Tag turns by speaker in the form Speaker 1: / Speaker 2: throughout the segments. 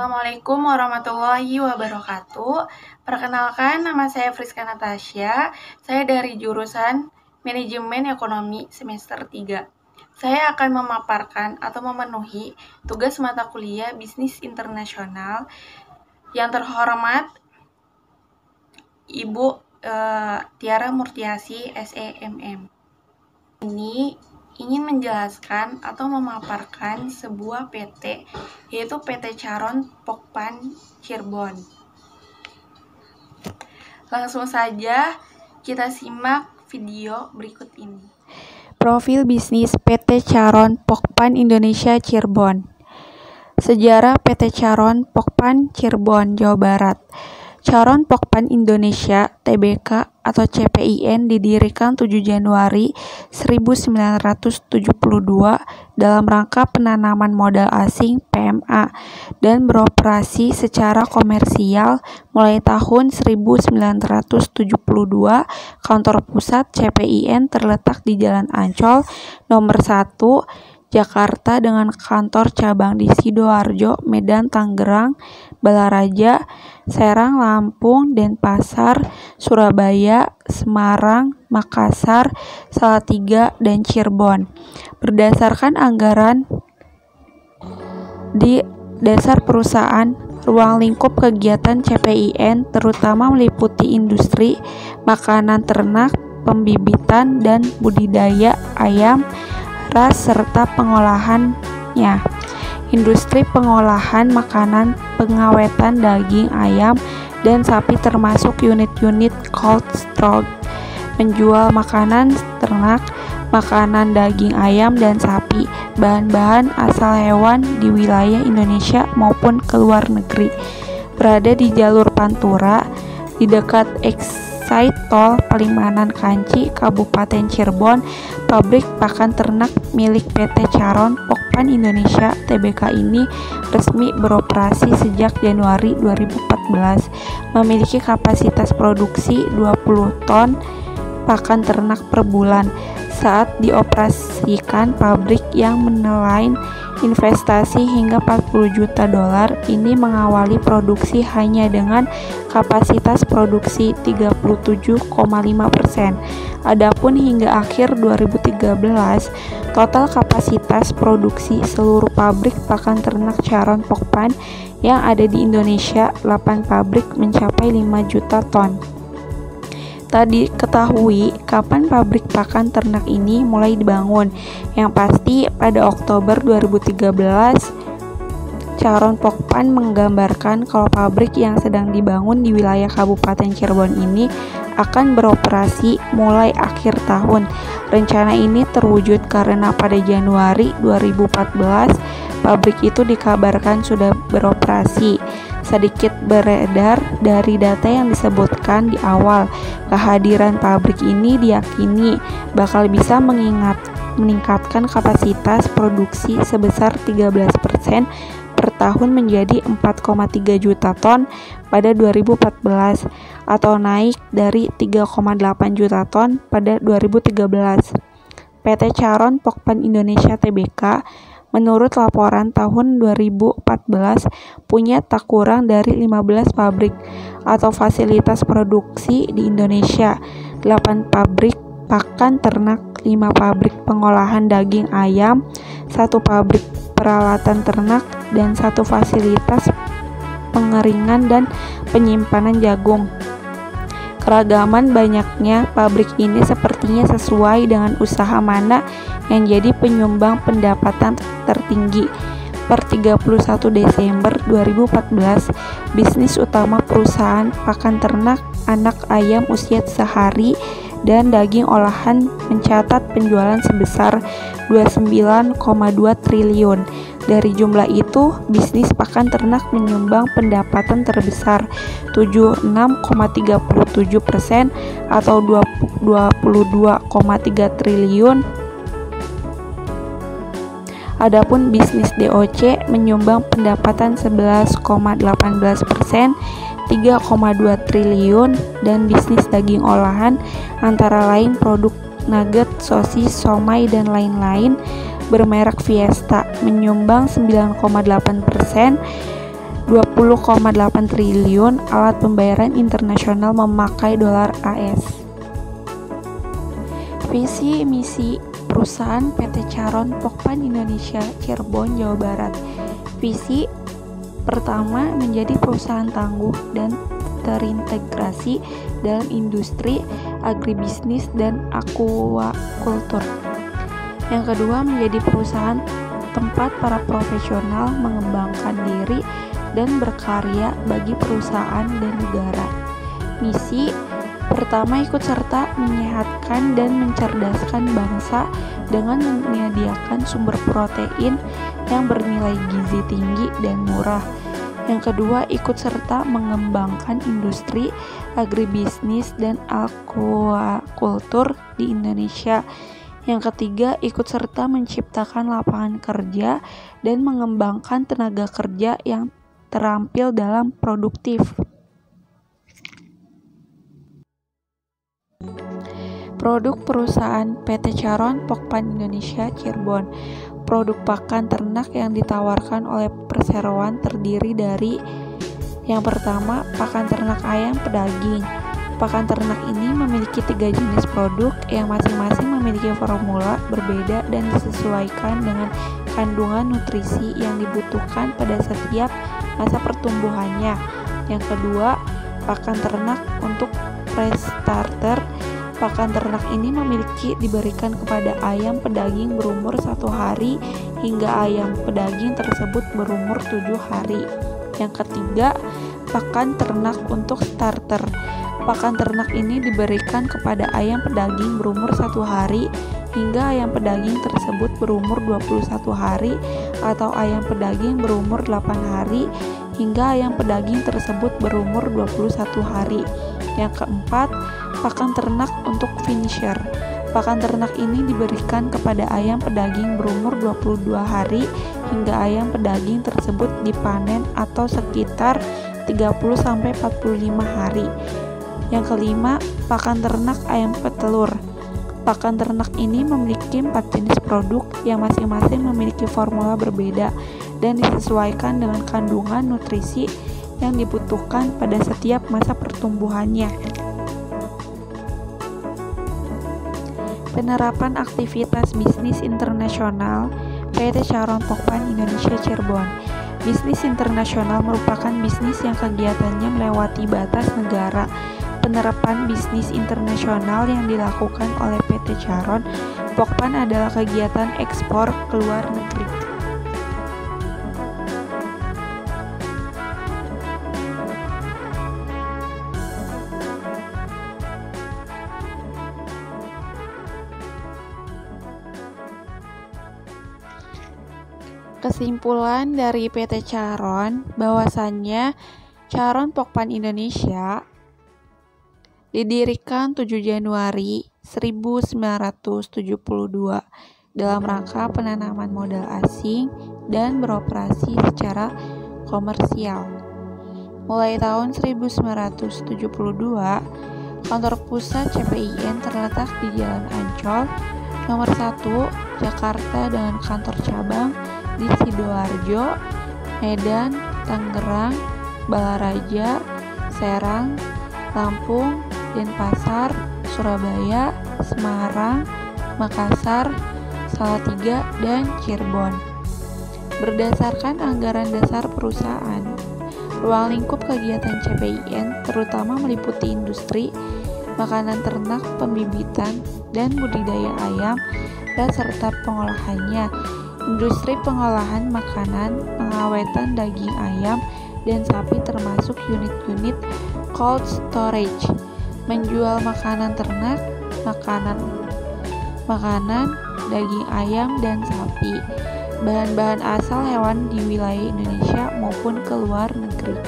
Speaker 1: Assalamualaikum warahmatullahi wabarakatuh. Perkenalkan, nama saya Friska Natasha. Saya dari jurusan Manajemen Ekonomi semester 3. Saya akan memaparkan atau memenuhi tugas mata kuliah Bisnis Internasional. Yang terhormat Ibu Tiara Murtiasi, SEMM. Ini ingin menjelaskan atau memaparkan sebuah PT, yaitu PT Charon Pokpan Cirebon. Langsung saja kita simak video berikut ini. Profil bisnis PT Charon Pokpan Indonesia Cirebon. Sejarah PT Charon Pokpan Cirebon, Jawa Barat. Charon Pokpan Indonesia Tbk atau CPIN didirikan 7 Januari 1972 dalam rangka penanaman modal asing PMA dan beroperasi secara komersial mulai tahun 1972. Kantor pusat CPIN terletak di Jalan Ancol nomor 1 Jakarta dengan kantor cabang di Sidoarjo, Medan, Tangerang, Balaraja, Serang, Lampung, Denpasar, Surabaya, Semarang, Makassar, Salatiga, dan Cirebon. Berdasarkan anggaran di dasar perusahaan, ruang lingkup kegiatan CPIN terutama meliputi industri, makanan ternak, pembibitan dan budidaya ayam ras serta pengolahannya. Industri pengolahan makanan, pengawetan daging ayam dan sapi termasuk unit-unit cold storage, menjual makanan ternak, makanan daging ayam dan sapi, bahan-bahan asal hewan di wilayah Indonesia maupun ke luar negeri. Berada di jalur Pantura, di dekat Exit Tol Palimanan Kanci, Kabupaten Cirebon. Pabrik pakan ternak milik PT Charon Pokpan Indonesia Tbk ini resmi beroperasi sejak Januari 2014, memiliki kapasitas produksi 20 ton pakan ternak per bulan. Saat dioperasikan, pabrik yang menelan investasi hingga 40 juta dolar ini mengawali produksi hanya dengan kapasitas produksi 37,5%. Adapun hingga akhir 2013, total kapasitas produksi seluruh pabrik pakan ternak Charon Pokpan yang ada di Indonesia 8 pabrik mencapai 5 juta ton. Tak diketahui kapan pabrik pakan ternak ini mulai dibangun. Yang pasti pada Oktober 2013, Charon Pokpan menggambarkan kalau pabrik yang sedang dibangun di wilayah Kabupaten Cirebon ini akan beroperasi mulai akhir tahun. Rencana ini terwujud karena pada Januari 2014 pabrik itu dikabarkan sudah beroperasi. Sedikit beredar dari data yang disebutkan di awal, kehadiran pabrik ini diyakini bakal bisa meningkatkan kapasitas produksi sebesar 13% per tahun menjadi 4,3 juta ton pada 2014 atau naik dari 3,8 juta ton pada 2013. PT Charon Pokpan Indonesia Tbk menurut laporan tahun 2014 punya tak kurang dari 15 pabrik atau fasilitas produksi di Indonesia, 8 pabrik pakan ternak, 5 pabrik pengolahan daging ayam, 1 pabrik peralatan ternak, dan 1 fasilitas pengeringan dan penyimpanan jagung. Keragaman banyaknya pabrik ini sepertinya sesuai dengan usaha mana yang jadi penyumbang pendapatan tertinggi. Per 31 Desember 2014, bisnis utama perusahaan pakan ternak, anak ayam usia sehari, dan daging olahan mencatat penjualan sebesar 29,2 triliun. Dari jumlah itu, bisnis pakan ternak menyumbang pendapatan terbesar 76,37% atau 22,3 triliun. Adapun bisnis DOC menyumbang pendapatan 11,18%, 3,2 triliun, dan bisnis daging olahan antara lain produk nugget, sosis, somai, dan lain-lain bermerek Fiesta menyumbang 9,8%, 20,8 triliun. Alat pembayaran internasional memakai dolar AS. Visi misi perusahaan PT Charon Pokpan Indonesia Cirebon, Jawa Barat. Visi pertama, menjadi perusahaan tangguh dan terintegrasi dalam industri agribisnis dan aquacultur. Yang kedua, menjadi perusahaan tempat para profesional mengembangkan diri dan berkarya bagi perusahaan dan negara. Misi pertama, ikut serta menyehatkan dan mencerdaskan bangsa dengan menyediakan sumber protein yang bernilai gizi tinggi dan murah. Yang kedua, ikut serta mengembangkan industri agribisnis dan aquacultur di Indonesia. Yang ketiga, ikut serta menciptakan lapangan kerja dan mengembangkan tenaga kerja yang terampil dalam produktif. Produk perusahaan PT Charon Pokpan Indonesia Cirebon. Produk pakan ternak yang ditawarkan oleh perseroan terdiri dari: yang pertama, pakan ternak ayam pedaging. Pakan ternak ini memiliki 3 jenis produk yang masing-masing memiliki formula berbeda dan disesuaikan dengan kandungan nutrisi yang dibutuhkan pada setiap masa pertumbuhannya. Yang kedua, pakan ternak untuk pre-starter. Pakan ternak ini diberikan kepada ayam pedaging berumur 1 hari hingga ayam pedaging tersebut berumur 7 hari. Yang ketiga, pakan ternak untuk starter. Pakan ternak ini diberikan kepada ayam pedaging berumur 1 hari hingga ayam pedaging tersebut berumur 21 hari atau ayam pedaging berumur 8 hari hingga ayam pedaging tersebut berumur 21 hari. Yang keempat, pakan ternak untuk finisher. Pakan ternak ini diberikan kepada ayam pedaging berumur 22 hari hingga ayam pedaging tersebut dipanen atau sekitar 30-45 hari. Yang kelima, pakan ternak ayam petelur. Pakan ternak ini memiliki 4 jenis produk yang masing-masing memiliki formula berbeda dan disesuaikan dengan kandungan nutrisi yang dibutuhkan pada setiap masa pertumbuhannya. Penerapan aktivitas bisnis internasional PT Charon Pokpan Indonesia Cirebon. Bisnis internasional merupakan bisnis yang kegiatannya melewati batas negara. Penerapan bisnis internasional yang dilakukan oleh PT Charon Pokpan adalah kegiatan ekspor ke luar negeri. Kesimpulan dari PT Charon bahwasannya Charon Pokpan Indonesia didirikan 7 Januari 1972 dalam rangka penanaman modal asing dan beroperasi secara komersial. Mulai tahun 1972, kantor pusat CPIN terletak di Jalan Ancol, nomor 1, Jakarta dengan kantor cabang di Sidoarjo, Medan, Tangerang, Balaraja, Serang, Lampung, Denpasar, Surabaya, Semarang, Makassar, Salatiga, dan Cirebon. Berdasarkan anggaran dasar perusahaan, ruang lingkup kegiatan CPIN terutama meliputi industri, makanan ternak, pembibitan, dan budidaya ayam, dan serta pengolahannya, industri pengolahan makanan, pengawetan daging ayam dan sapi termasuk unit-unit cold storage, menjual makanan ternak, makanan, daging ayam dan sapi, bahan-bahan asal hewan di wilayah Indonesia maupun ke luar negeri.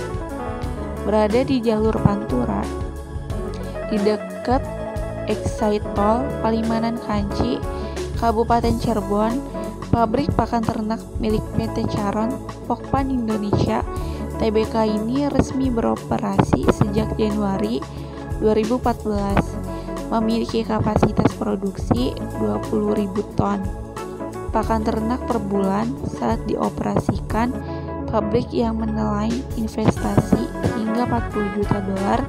Speaker 1: Berada di jalur Pantura, di dekat Exit Tol Palimanan Kanci, Kabupaten Cirebon. Pabrik pakan ternak milik PT Charon Pokpan Indonesia Tbk ini resmi beroperasi sejak Januari 2014, memiliki kapasitas produksi 20.000 ton pakan ternak per bulan. Saat dioperasikan, pabrik yang menelan investasi hingga 40 juta dolar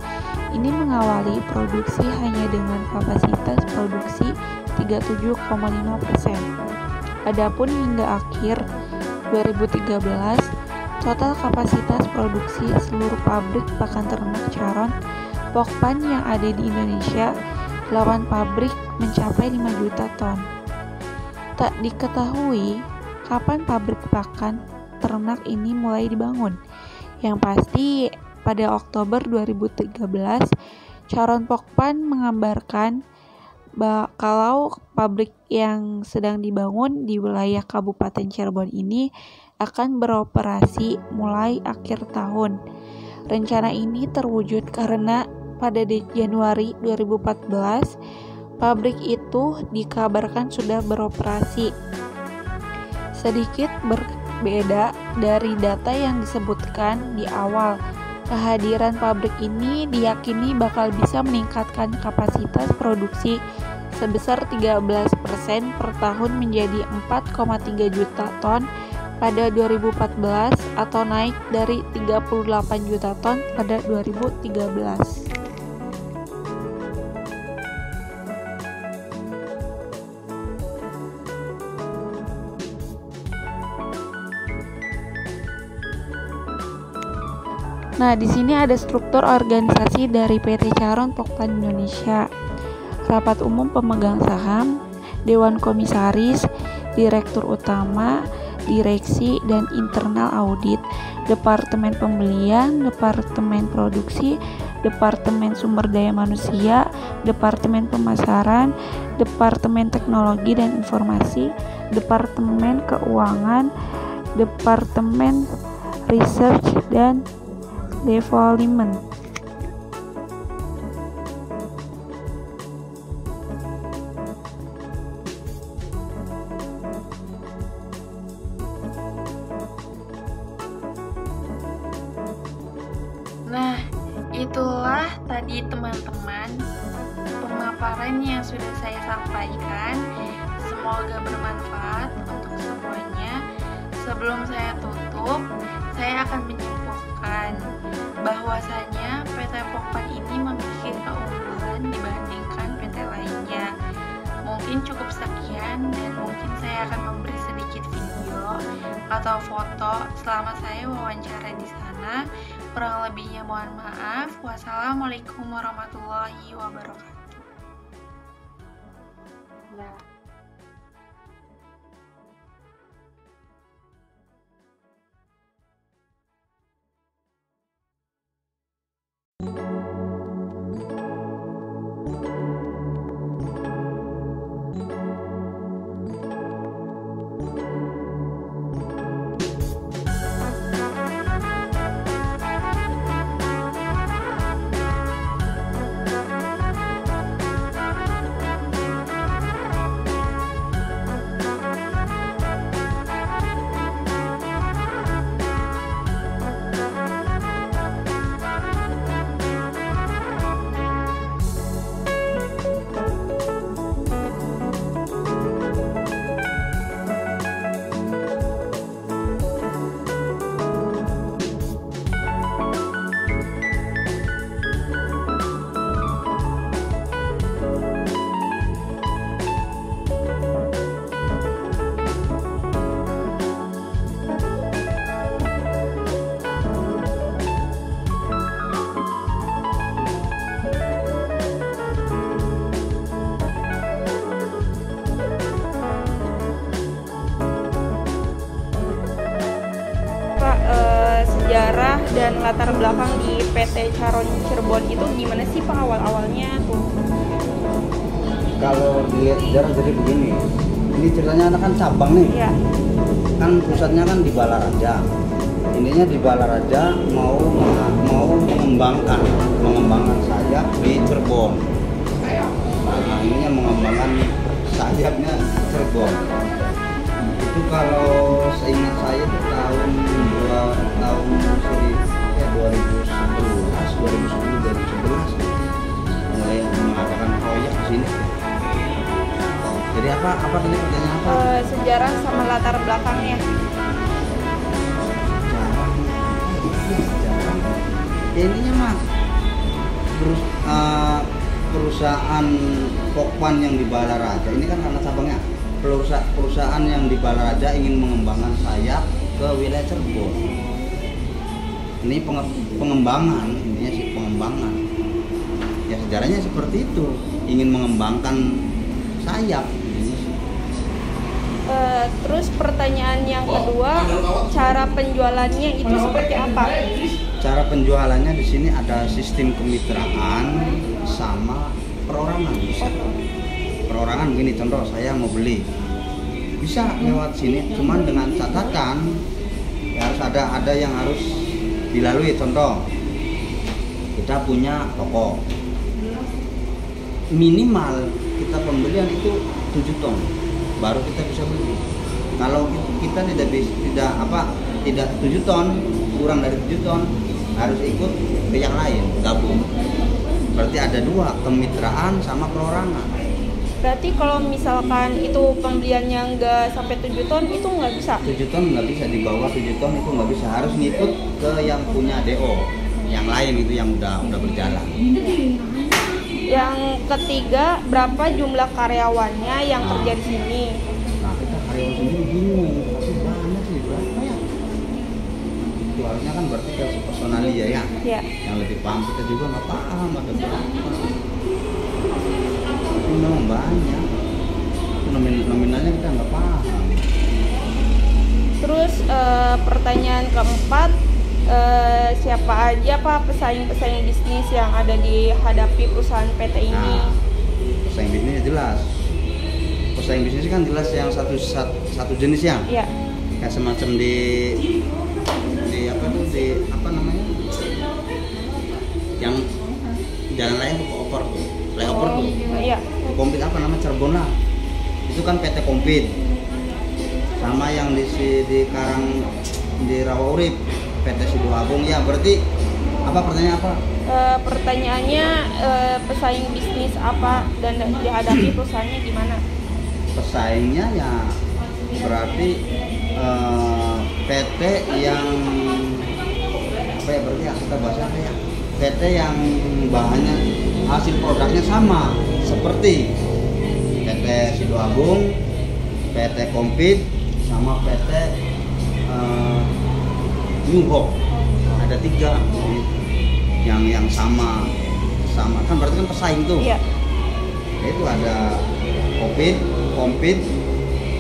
Speaker 1: ini mengawali produksi hanya dengan kapasitas produksi 37,5%. Adapun hingga akhir 2013, total kapasitas produksi seluruh pabrik pakan ternak Charon Pokpan yang ada di Indonesia 8 pabrik mencapai 5 juta ton. Tak diketahui kapan pabrik pakan ternak ini mulai dibangun. Yang pasti pada Oktober 2013, Charon Pokpan mengabarkan kalau pabrik yang sedang dibangun di wilayah Kabupaten Cirebon ini akan beroperasi mulai akhir tahun. Rencana ini terwujud karena pada Januari 2014, pabrik itu dikabarkan sudah beroperasi. Sedikit berbeda dari data yang disebutkan di awal, kehadiran pabrik ini diyakini bakal bisa meningkatkan kapasitas produksi sebesar 13% per tahun menjadi 4,3 juta ton pada 2014 atau naik dari 38 juta ton pada 2013. Nah, di sini ada struktur organisasi dari PT Charon Pokpan Indonesia. Rapat umum pemegang saham, dewan komisaris, direktur utama, direksi dan internal audit, departemen pembelian, departemen produksi, departemen sumber daya manusia, departemen pemasaran, departemen teknologi dan informasi, departemen keuangan, departemen research dan development. Nah, itulah tadi teman-teman pemaparan yang sudah saya sampaikan. Semoga bermanfaat untuk semuanya. Sebelum saya tutup, saya akan menyimpulkan bahwasanya PT Pokpan ini memiliki keunggulan dibandingkan PT lainnya. Mungkin cukup sekian dan mungkin saya akan memberi sedikit video atau foto selama saya wawancara di sana. Kurang lebihnya mohon maaf. Wassalamualaikum warahmatullahi wabarakatuh. Sejarah dan latar belakang di PT Charon Cirebon itu gimana sih Pak awal-awalnya tuh?
Speaker 2: Kalau dilihat sejarah jadi begini, ini ceritanya kan cabang nih,
Speaker 1: ya.
Speaker 2: Kan pusatnya kan di Balaraja. Intinya di Balaraja mau mengembangkan sayap di Cirebon. Nah, ininya mengembangkan sayapnya Cirebon. Itu kalau seingat saya itu tahun 2011 mulai mengadakan proyek di sini. Jadi apa tadi pertanyaan apa?
Speaker 1: Sejarah sama latar belakangnya.
Speaker 2: Sejarah Ya intinya mah perusahaan Pokpan yang di Balaraja ini kan karena cabangnya perusahaan yang di Balaraja ingin mengembangkan sayap ke wilayah Cirebon. Ini pengembangan, intinya sih pengembangan. Ya sejarahnya seperti itu, ingin mengembangkan sayap.
Speaker 1: Terus pertanyaan yang kedua, cara penjualannya itu seperti apa?
Speaker 2: Cara penjualannya di sini ada sistem kemitraan sama perorangan. Bisa perorangan begini, contoh saya mau beli bisa lewat sini, cuman dengan catatan ya harus ada yang harus dilalui. Contoh kita punya toko, minimal kita pembelian itu 7 ton baru kita bisa beli. Kalau kita tidak 7 ton, kurang dari 7 ton harus ikut ke yang lain, gabung. Berarti ada 2, kemitraan sama perorangan.
Speaker 1: Berarti kalau misalkan itu pembeliannya nggak sampai 7 ton itu nggak bisa?
Speaker 2: 7 ton nggak bisa, di bawah 7 ton itu nggak bisa, harus ngikut ke yang punya DO, yang lain itu yang udah berjalan.
Speaker 1: Yang ketiga, berapa jumlah karyawannya yang kerja di sini?
Speaker 2: Nah kita karyawan sendiri bingung, masih banyak sih, berapa ya? Itu harusnya kan berarti ke personalia ya, yang lebih paham, kita juga nggak paham ada berapa. Tapi memang banyak, nominalnya kita nggak paham.
Speaker 1: Terus pertanyaan keempat, siapa aja Pak pesaing-pesaing bisnis yang ada dihadapi perusahaan PT ini?
Speaker 2: Nah, pesaing bisnisnya jelas. Pesaing bisnis kan jelas yang satu jenis ya.
Speaker 1: Iya.
Speaker 2: Kayak semacam di apa namanya? Yang jalan layang tuh flyover tuh.
Speaker 1: Iya.
Speaker 2: Komplit apa namanya, Cirebon lah. Itu kan PT Komplit. Sama yang di Karang di Rawaurip PT Sidoarjo ya. Berarti apa pertanyaan apa?
Speaker 1: Pertanyaannya pesaing bisnis apa dan dihadapi perusahaannya gimana?
Speaker 2: Pesaingnya ya berarti PT yang apa ya, berarti kita bahasa apa ya? PT yang bahannya hasil produknya sama seperti PT Sidoarjo, PT Komplit sama PT New Hope. Ada 3 yang sama kan berarti kan pesaing tuh.
Speaker 1: Iya.
Speaker 2: Itu ada Komplit,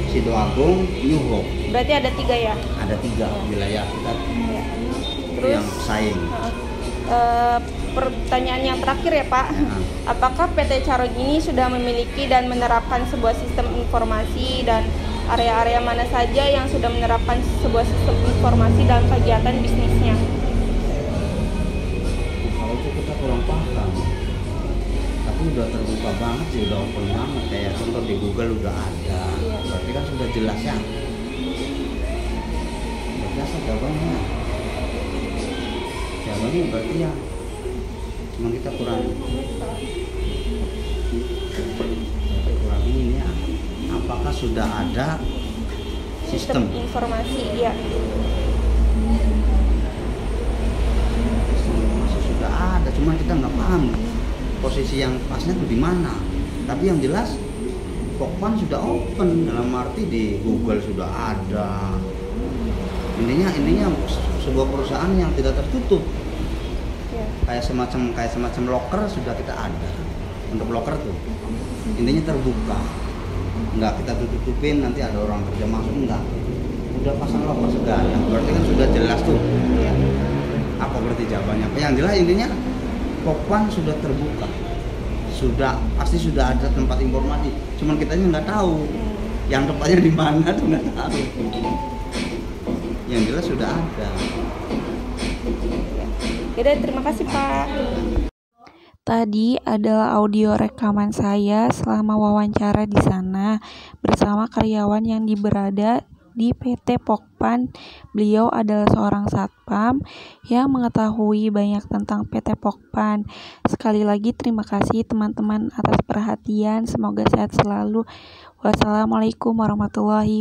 Speaker 2: Sidoarjo, New Hope.
Speaker 1: Berarti ada 3 ya?
Speaker 2: Ada 3 wilayah kita.
Speaker 1: Iya. Terus
Speaker 2: yang pesaing.
Speaker 1: Pertanyaan yang terakhir ya Pak, apakah PT Caroj ini sudah memiliki dan menerapkan sebuah sistem informasi, dan area-area mana saja yang sudah menerapkan sebuah sistem informasi dalam kegiatan bisnisnya?
Speaker 2: Kalau itu kita kurang paham, tapi udah terbuka banget sih, udah open banget. Kayak contoh di Google udah ada, berarti kan sudah jelas ya. Jelas jawabannya. Jawabannya berarti ya, cuma kita kurang ini ya. Apakah sudah ada sistem
Speaker 1: informasi? Ya.
Speaker 2: Masih sudah ada, cuma kita nggak paham posisi yang pasnya itu di mana. Tapi yang jelas Pokpan sudah open, dalam arti di Google sudah ada. Intinya sebuah perusahaan yang tidak tertutup. Kayak semacam locker sudah kita ada. Untuk locker tuh intinya terbuka, nggak kita tutupin nanti ada orang kerja masuk, enggak, udah pasang locker segala, berarti kan sudah jelas tuh. Apa berarti jawabannya? Yang jelas intinya Pokpan sudah terbuka, pasti sudah ada tempat informasi, cuman kitanya nggak tahu yang tempatnya di mana tuh, nggak tahu. Yang jelas sudah ada.
Speaker 1: Yaudah, terima kasih Pak.
Speaker 3: Tadi adalah audio rekaman saya selama wawancara di sana bersama karyawan yang berada di PT Pokpan. Beliau adalah seorang satpam yang mengetahui banyak tentang PT Pokpan. Sekali lagi terima kasih teman-teman atas perhatian. Semoga sehat selalu. Wassalamualaikum warahmatullahi wabarakatuh.